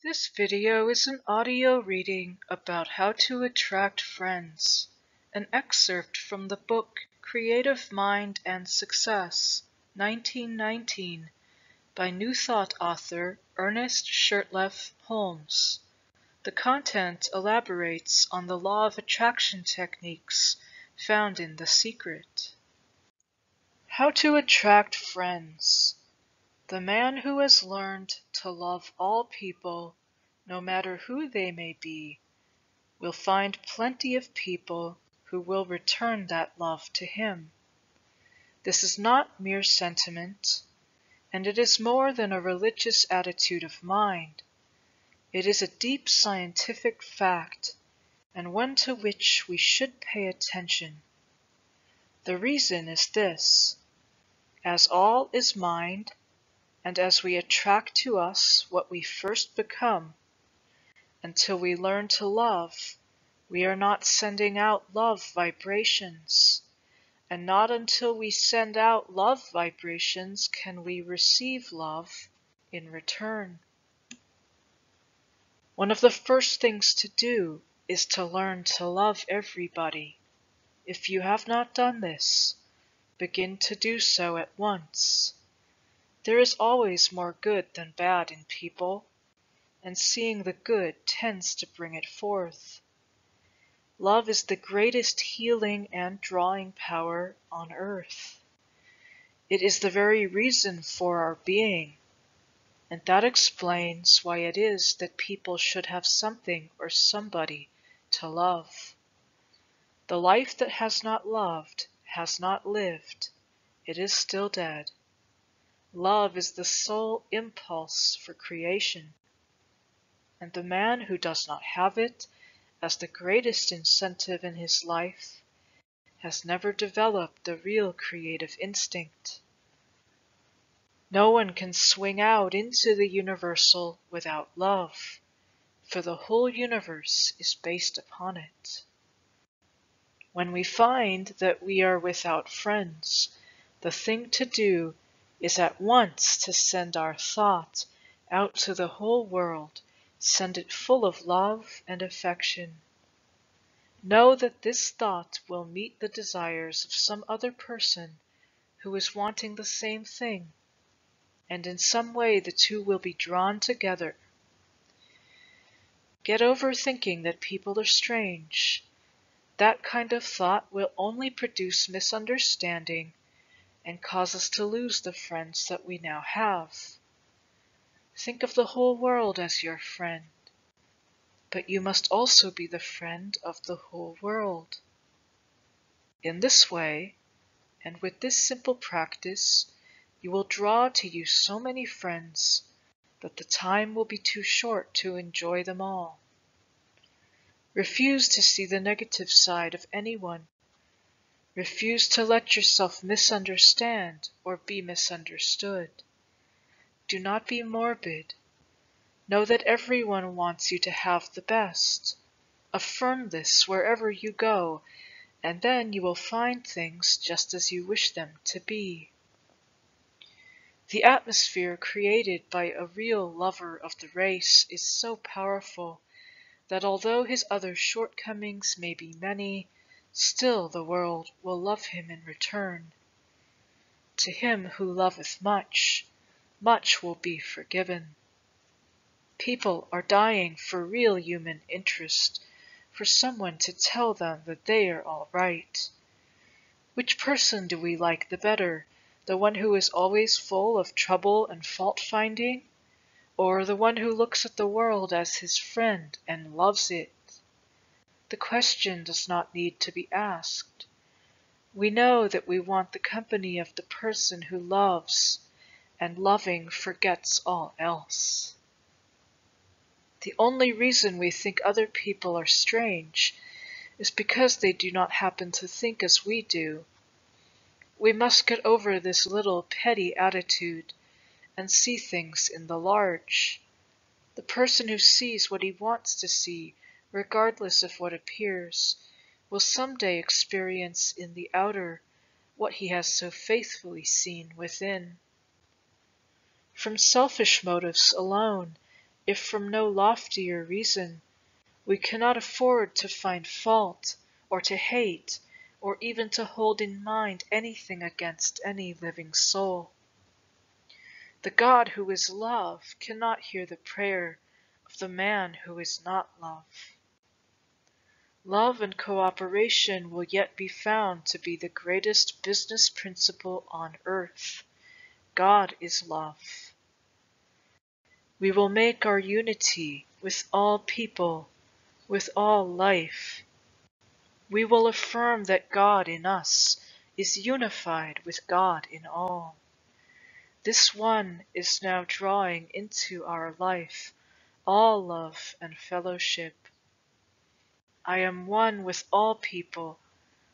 This video is an audio reading about how to attract friends, an excerpt from the book Creative Mind and Success, 1919, by New Thought author Ernest Shurtleff Holmes. The content elaborates on the law of attraction techniques found in The Secret. How to attract friends. The man who has learned to love all people, no matter who they may be, will find plenty of people who will return that love to him. This is not mere sentiment, and it is more than a religious attitude of mind. It is a deep scientific fact, and one to which we should pay attention. The reason is this: as all is mind, and as we attract to us what we first become, until we learn to love, we are not sending out love vibrations, and not until we send out love vibrations can we receive love in return. One of the first things to do is to learn to love everybody. If you have not done this, begin to do so at once. There is always more good than bad in people, and seeing the good tends to bring it forth. Love is the greatest healing and drawing power on earth. It is the very reason for our being, and that explains why it is that people should have something or somebody to love. The life that has not loved has not lived. It is still dead. Love is the sole impulse for creation, and the man who does not have it as the greatest incentive in his life has never developed the real creative instinct. No one can swing out into the universal without love, for the whole universe is based upon it. When we find that we are without friends, the thing to do is at once to send our thought out to the whole world, send it full of love and affection. Know that this thought will meet the desires of some other person who is wanting the same thing, and in some way the two will be drawn together. Get over thinking that people are strange. That kind of thought will only produce misunderstanding and cause us to lose the friends that we now have. Think of the whole world as your friend, but you must also be the friend of the whole world. In this way, and with this simple practice, you will draw to you so many friends that the time will be too short to enjoy them all. Refuse to see the negative side of anyone. Refuse to let yourself misunderstand or be misunderstood. Do not be morbid. Know that everyone wants you to have the best. Affirm this wherever you go, and then you will find things just as you wish them to be. The atmosphere created by a real lover of the race is so powerful that although his other shortcomings may be many, still the world will love him in return. To him who loveth much, much will be forgiven. People are dying for real human interest, for someone to tell them that they are all right. Which person do we like the better, the one who is always full of trouble and fault-finding, or the one who looks at the world as his friend and loves it? The question does not need to be asked. We know that we want the company of the person who loves, and loving forgets all else. The only reason we think other people are strange is because they do not happen to think as we do. We must get over this little petty attitude and see things in the large. The person who sees what he wants to see, regardless of what appears, will someday experience in the outer what he has so faithfully seen within. From selfish motives alone, if from no loftier reason, we cannot afford to find fault, or to hate, or even to hold in mind anything against any living soul. The God who is love cannot hear the prayer of the man who is not love. Love and cooperation will yet be found to be the greatest business principle on earth. God is love. We will make our unity with all people, with all life. We will affirm that God in us is unified with God in all. This one is now drawing into our life all love and fellowship. I am one with all people,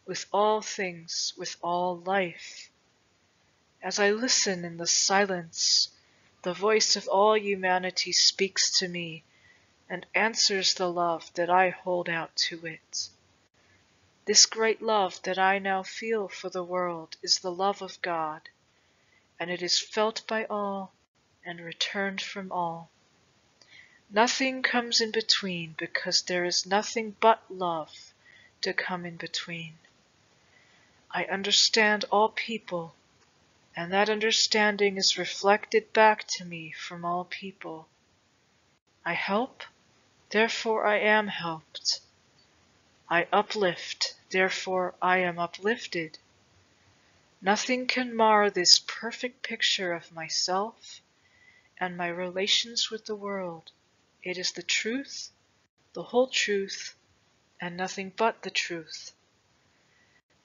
with all things, with all life. As I listen in the silence, the voice of all humanity speaks to me and answers the love that I hold out to it. This great love that I now feel for the world is the love of God, and it is felt by all and returned from all. Nothing comes in between, because there is nothing but love to come in between. I understand all people, and that understanding is reflected back to me from all people. I help, therefore I am helped. I uplift, therefore I am uplifted. Nothing can mar this perfect picture of myself and my relations with the world. It is the truth, the whole truth, and nothing but the truth.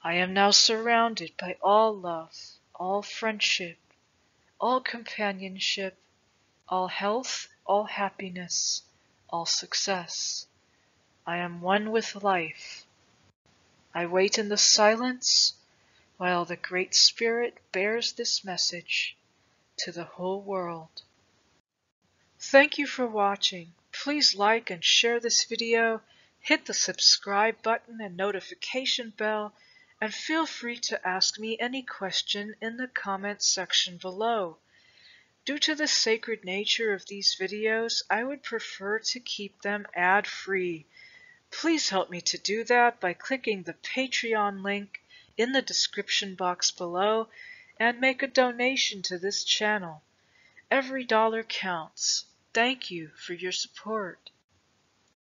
I am now surrounded by all love, all friendship, all companionship, all health, all happiness, all success. I am one with life. I wait in the silence while the Great Spirit bears this message to the whole world. Thank you for watching. Please like and share this video, hit the subscribe button and notification bell, and feel free to ask me any question in the comment section below. Due to the sacred nature of these videos, I would prefer to keep them ad-free. Please help me to do that by clicking the Patreon link in the description box below and make a donation to this channel. Every dollar counts. Thank you for your support.